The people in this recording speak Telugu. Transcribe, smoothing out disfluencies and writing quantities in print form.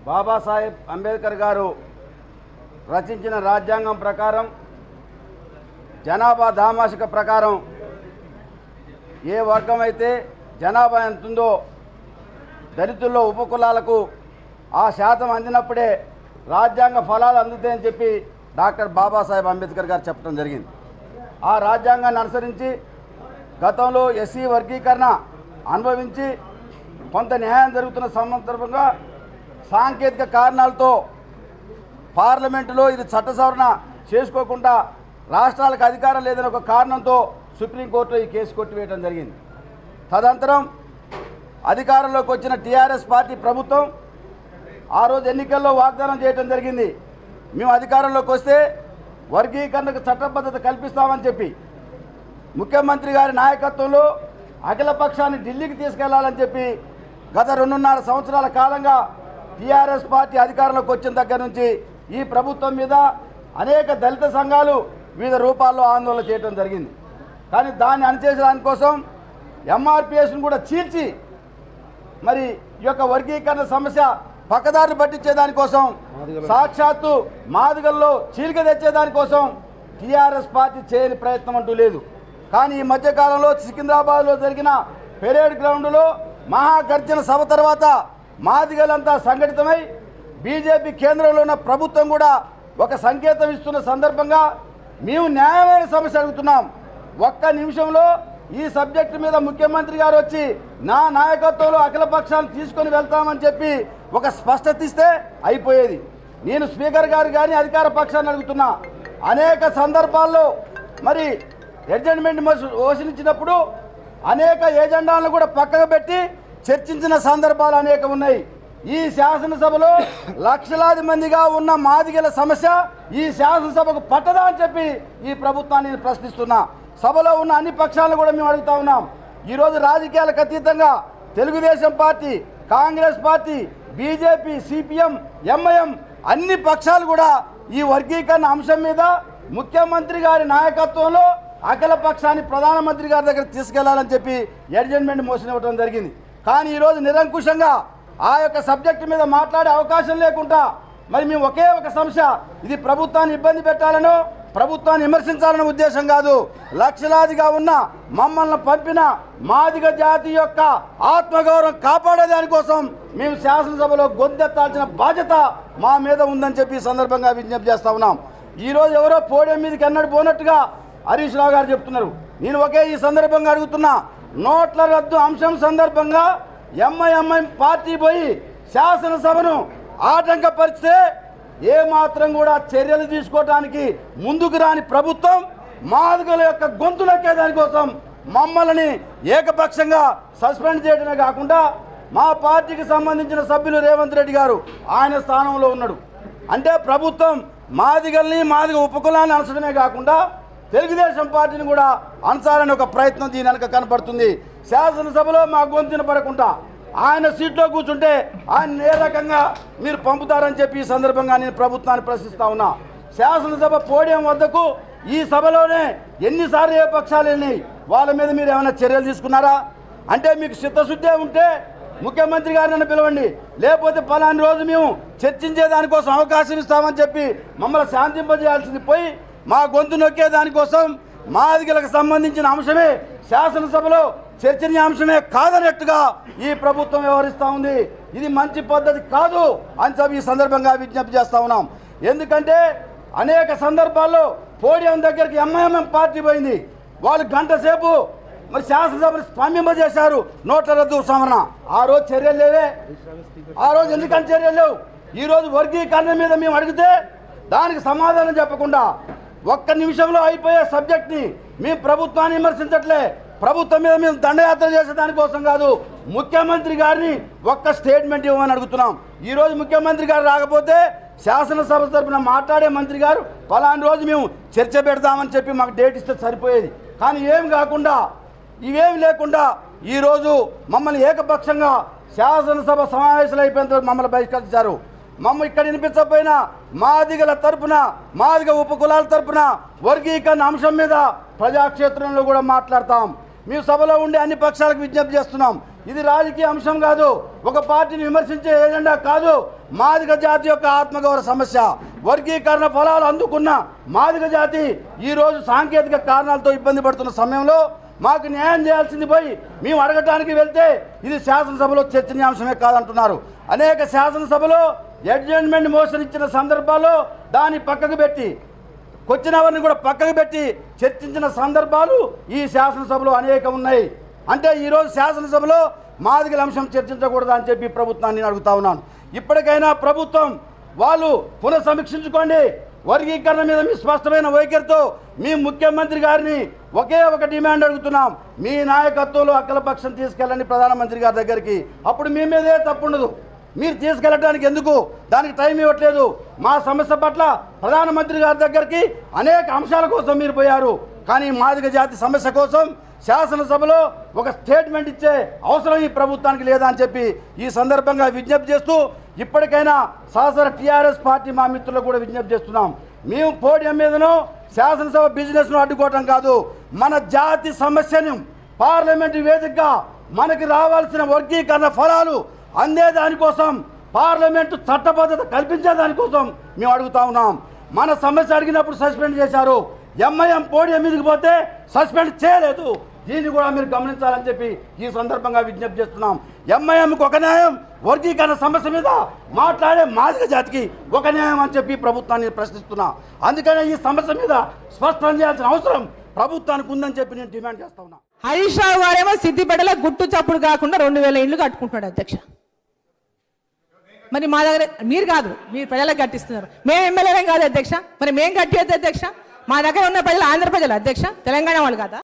బాబాసాహెబ్ అంబేద్కర్ గారు రచించిన రాజ్యాంగం ప్రకారం జనాభా దామాషిక ప్రకారం ఏ వర్గం అయితే జనాభా ఎంత ఉందో దళితుల్లో ఉపకులాలకు ఆ శాతం అందినప్పుడే రాజ్యాంగ ఫలాలు అందుతాయని చెప్పి డాక్టర్ బాబాసాహెబ్ అంబేద్కర్ గారు చెప్పడం జరిగింది. ఆ రాజ్యాంగాన్ని అనుసరించి గతంలో ఎస్సీ వర్గీకరణ అనుభవించి కొంత న్యాయం జరుగుతున్న సందర్భంగా సాంకేతిక కారణాలతో పార్లమెంటులో ఇది చట్ట సవరణ చేసుకోకుండా రాష్ట్రాలకు అధికారం లేదని ఒక కారణంతో సుప్రీంకోర్టులో ఈ కేసు కొట్టివేయడం జరిగింది. తదనంతరం అధికారంలోకి వచ్చిన టీఆర్ఎస్ పార్టీ ప్రభుత్వం ఆ రోజు ఎన్నికల్లో వాగ్దానం చేయడం జరిగింది. మేము అధికారంలోకి వస్తే వర్గీకరణకు చట్టబద్ధత కల్పిస్తామని చెప్పి ముఖ్యమంత్రి గారి నాయకత్వంలో అఖిలపక్షాన్ని ఢిల్లీకి తీసుకెళ్లాలని చెప్పి గత 2.5 సంవత్సరాల కాలంగా టీఆర్ఎస్ పార్టీ అధికారంలోకి వచ్చిన దగ్గర నుంచి ఈ ప్రభుత్వం మీద అనేక దళిత సంఘాలు వివిధ రూపాల్లో ఆందోళన చేయడం జరిగింది. కానీ దాన్ని అణిచేసేదానికోసం ఎంఆర్పిఎస్ను కూడా చీల్చి మరి ఈ యొక్క వర్గీకరణ సమస్య పక్కదారిని పట్టించేదానికోసం సాక్షాత్తు మాదిగల్లో చీలిక తెచ్చేదానికోసం టీఆర్ఎస్ పార్టీ చేయని ప్రయత్నం అంటూ లేదు. కానీ ఈ మధ్యకాలంలో సికింద్రాబాద్లో జరిగిన పెరేడ్ గ్రౌండ్లో మహాగర్జన సభ తర్వాత మాదిగలంతా సంఘటితమై బీజేపీ కేంద్రంలో ఉన్న ప్రభుత్వం కూడా ఒక సంకేతం ఇస్తున్న సందర్భంగా మేము న్యాయమైన సమస్య అడుగుతున్నాం. ఒక్క నిమిషంలో ఈ సబ్జెక్టు మీద ముఖ్యమంత్రి గారు వచ్చి నా నాయకత్వంలో అఖిలపక్షాన్ని తీసుకొని వెళ్తామని చెప్పి ఒక స్పష్టత ఇస్తే అయిపోయేది. నేను స్పీకర్ గారు కానీ అధికార పక్షాన్ని అడుగుతున్నా. అనేక సందర్భాల్లో మరి అడ్జర్న్మెంట్ మోసనిచ్చినప్పుడు అనేక ఏజెండాలను కూడా పక్కకు పెట్టి చర్చించిన సందర్భాలు అనేక ఉన్నాయి. ఈ శాసనసభలో లక్షలాది మందిగా ఉన్న మాదిగల సమస్య ఈ శాసనసభకు పట్టదా అని చెప్పి ఈ ప్రభుత్వాన్ని నేను ప్రశ్నిస్తున్నా. సభలో ఉన్న అన్ని పక్షాలను కూడా మేము అడుగుతా ఉన్నాం. ఈరోజు రాజకీయాలకు అతీతంగా Telugu Desam party, Congress party, BJP, CPM, MIM అన్ని పక్షాలు కూడా ఈ వర్గీకరణ అంశం మీద ముఖ్యమంత్రి గారి నాయకత్వంలో అఖిల పక్షాన్ని ప్రధానమంత్రి గారి దగ్గర తీసుకెళ్లాలని చెప్పి అడ్జర్న్మెంట్ మోషన్ ఇవ్వడం జరిగింది. కానీ ఈరోజు నిరంకుశంగా ఆ యొక్క సబ్జెక్టు మీద మాట్లాడే అవకాశం లేకుండా మరి మేము ఒకే ఒక సమస్య, ఇది ప్రభుత్వాన్ని ఇబ్బంది పెట్టాలనో ప్రభుత్వాన్ని విమర్శించాలనే ఉద్దేశం కాదు. లక్షలాదిగా ఉన్న మమ్మల్ని పంపిన మాదిగ జాతి యొక్క ఆత్మగౌరవం కాపాడేదానికోసం మేము శాసనసభలో గొంతెత్తాల్సిన బాధ్యత మా మీద ఉందని చెప్పి సందర్భంగా విజ్ఞప్తి చేస్తా ఉన్నాం. ఈరోజు ఎవరో పోడియం మీదకి ఎన్నడూ పోనట్టుగా హరీష్ రావు గారు చెప్తున్నారు. నేను ఒకే ఈ సందర్భంగా అడుగుతున్నా, నోట్ల రద్దు అంశం సందర్భంగా ఎంఐఎంఐ పార్టీ పోయి శాసనసభను ఆటంకపరిస్తే ఏమాత్రం కూడా చర్యలు తీసుకోవడానికి ముందుకు రాని ప్రభుత్వం మాదిగల యొక్క గొంతు నొక్కేదానికోసం మమ్మల్ని ఏకపక్షంగా సస్పెండ్ చేయడమే కాకుండా మా పార్టీకి సంబంధించిన సభ్యులు రేవంత్ రెడ్డి గారు ఆయన స్థానంలో ఉన్నాడు. అంటే ప్రభుత్వం మాదిగల్ని మాదిగ ఉపకులాన్ని అనసడమే కాకుండా తెలుగుదేశం పార్టీని కూడా అనసాలని ఒక ప్రయత్నం దీని వెనక కనపడుతుంది. శాసనసభలో మా గొంతున పడకుండా ఆయన సీట్లో కూర్చుంటే ఆయన ఏ రకంగా మీరు పంపుతారని చెప్పి ఈ సందర్భంగా నేను ప్రభుత్వాన్ని ప్రశ్నిస్తా ఉన్నా. శాసనసభ పోడియం వద్దకు ఈ సభలోనే ఎన్నిసార్లు ఏ పక్షాలు వెళ్ళినాయి, వాళ్ళ మీద మీరు ఏమైనా చర్యలు తీసుకున్నారా? అంటే మీకు చిత్తశుద్ధే ఉంటే ముఖ్యమంత్రి గారిని పిలవండి, లేకపోతే పలాని రోజు మేము చర్చించే దానికోసం అవకాశం ఇస్తామని చెప్పి మమ్మల్ని శాంతింపజేయాల్సింది పోయి మా గొంతు నొక్కే దానికోసం మాదిగలకు సంబంధించిన అంశమే శాసనసభలో చర్చనీయాంశమే కాదన్నట్టుగా ఈ ప్రభుత్వం వ్యవహరిస్తూ ఉంది. ఇది మంచి పద్ధతి కాదు అని చెప్పి ఈ సందర్భంగా విజ్ఞప్తి చేస్తూ ఉన్నాం. ఎందుకంటే అనేక సందర్భాల్లో పోడియం దగ్గరికి ఎంఐఎం పార్టీ పోయింది. వాళ్ళు గంట సేపు మరి శాసనసభను స్తంభింపజేశారు నోట్ల రద్దు సవరణ. ఆ రోజు చర్యలు లేవే. ఆ రోజు ఎందుకని చర్యలు లేవు? ఈరోజు వర్గీకరణ మీద మేము అడిగితే దానికి సమాధానం చెప్పకుండా ఒక్క నిమిషంలో అయిపోయే సబ్జెక్ట్ని మేము ప్రభుత్వాన్ని విమర్శించట్లే, ప్రభుత్వం మీద మేము దండయాత్ర చేసేదానికోసం కాదు, ముఖ్యమంత్రి గారిని ఒక్క స్టేట్మెంట్ ఇవ్వమని అడుగుతున్నాం. ఈరోజు ముఖ్యమంత్రి గారు రాకపోతే శాసనసభ తరపున మాట్లాడే మంత్రి గారు పలాని రోజు మేము చర్చ పెడదామని చెప్పి మాకు డేట్ ఇస్తే సరిపోయేది. కానీ ఏం కాకుండా ఇవేమి లేకుండా ఈరోజు మమ్మల్ని ఏకపక్షంగా శాసనసభ సమావేశాలు అయిపోయిన మమ్మల్ని బహిష్కరించారు. మమ్మల్ని ఇక్కడ వినిపించకపోయినా మాదిగల తరపున మాదిగ ఉపకులాల తరపున వర్గీకరణ అంశం మీద ప్రజాక్షేత్రంలో కూడా మాట్లాడతాం. మేము సభలో ఉండే అన్ని పక్షాలకు విజ్ఞప్తి చేస్తున్నాం. ఇది రాజకీయ అంశం కాదు, ఒక పార్టీని విమర్శించే ఏజెండా కాదు. మాదిగ జాతి యొక్క ఆత్మగౌరవ సమస్య, వర్గీకరణ ఫలాలు అందుకున్న మాదిగ జాతి ఈరోజు సాంకేతిక కారణాలతో ఇబ్బంది పడుతున్న సమయంలో మాకు న్యాయం చేయాల్సింది పోయి మేము అడగటానికి వెళ్తే ఇది శాసనసభలో చర్చనీయాంశమే కాదంటున్నారు. అనేక శాసనసభలో అడ్జర్న్మెంట్ మోషన్ ఇచ్చిన సందర్భాల్లో దాన్ని పక్కకు పెట్టి వచ్చిన వారిని కూడా పక్కకు పెట్టి చర్చించిన సందర్భాలు ఈ శాసనసభలో అనేకం ఉన్నాయి. అంటే ఈరోజు శాసనసభలో మాదిగల అంశం చర్చించకూడదు అని చెప్పి ప్రభుత్వాన్ని నేను అడుగుతా ఉన్నాను. ఇప్పటికైనా ప్రభుత్వం వాళ్ళు పునఃసమీక్షించుకోండి. వర్గీకరణ మీద మీ స్పష్టమైన వైఖరితో మీ ముఖ్యమంత్రి గారిని ఒకే ఒక డిమాండ్ అడుగుతున్నాం, మీ నాయకత్వంలో అఖిలపక్షం తీసుకెళ్ళండి ప్రధానమంత్రి గారి దగ్గరికి. అప్పుడు మీ మీదే తప్పు ఉండదు. మీరు తీసుకెళ్ళడానికి ఎందుకు దానికి టైం ఇవ్వట్లేదు? మా సమస్య పట్ల ప్రధానమంత్రి గారి దగ్గరికి అనేక అంశాల కోసం మీరు పోయారు, కానీ మాదిగ జాతి సమస్య కోసం శాసనసభలో ఒక స్టేట్మెంట్ ఇచ్చే అవసరం ఈ ప్రభుత్వానికి లేదా అని చెప్పి ఈ సందర్భంగా విజ్ఞప్తి చేస్తూ, ఇప్పటికైనా సహచర టీఆర్ఎస్ పార్టీ మా మిత్రులకు కూడా విజ్ఞప్తి చేస్తున్నాం. మేము పోడియం మీదనో శాసనసభ బిజినెస్ను అడ్డుకోవటం కాదు, మన జాతి సమస్యను పార్లమెంటు వేదికగా మనకి రావాల్సిన వర్గీకరణ ఫలాలు అందే దానికోసం, పార్లమెంటు చట్టబద్ధత కల్పించే దానికోసం మేము అడుగుతా ఉన్నాం. మన సమస్య అడిగినప్పుడు సస్పెండ్ చేశారు, ఎంఐఎం పోడియం మీదకి పోతే సస్పెండ్ చేయలేదు. దీన్ని కూడా మీరు గమనించాలని చెప్పి ఈ సందర్భంగా విజ్ఞప్తి చేస్తున్నాం. ఎంఐఎంకి ఒక న్యాయం, వర్గీకరణ సమస్య మీద మాట్లాడే మాదిగ జాతికి ఒక న్యాయం అని చెప్పి ప్రభుత్వాన్ని ప్రశ్నిస్తున్నా. అందుకనే ఈ సమస్య మీద స్పష్టం చేయాల్సిన అవసరం ప్రభుత్వానికి ఉందని చెప్పి నేను డిమాండ్ చేస్తా ఉన్నా. హరీష్ రావు గారేమో సిద్దిపేటలో గుట్టు చప్పుడు కాకుండా 2000 ఇళ్ళు కట్టుకుంటున్నాడు అధ్యక్ష. మరి మా దగ్గర మీరు కాదు, మీరు ప్రజలకు కట్టిస్తున్నారు. మేము ఎమ్మెల్యేలేం కాదు అధ్యక్ష, మరి మేము కట్టేది అధ్యక్ష. మా దగ్గర ఉన్న ప్రజలు ఆంధ్ర ప్రజలు అధ్యక్ష, తెలంగాణ వాళ్ళు కాదా?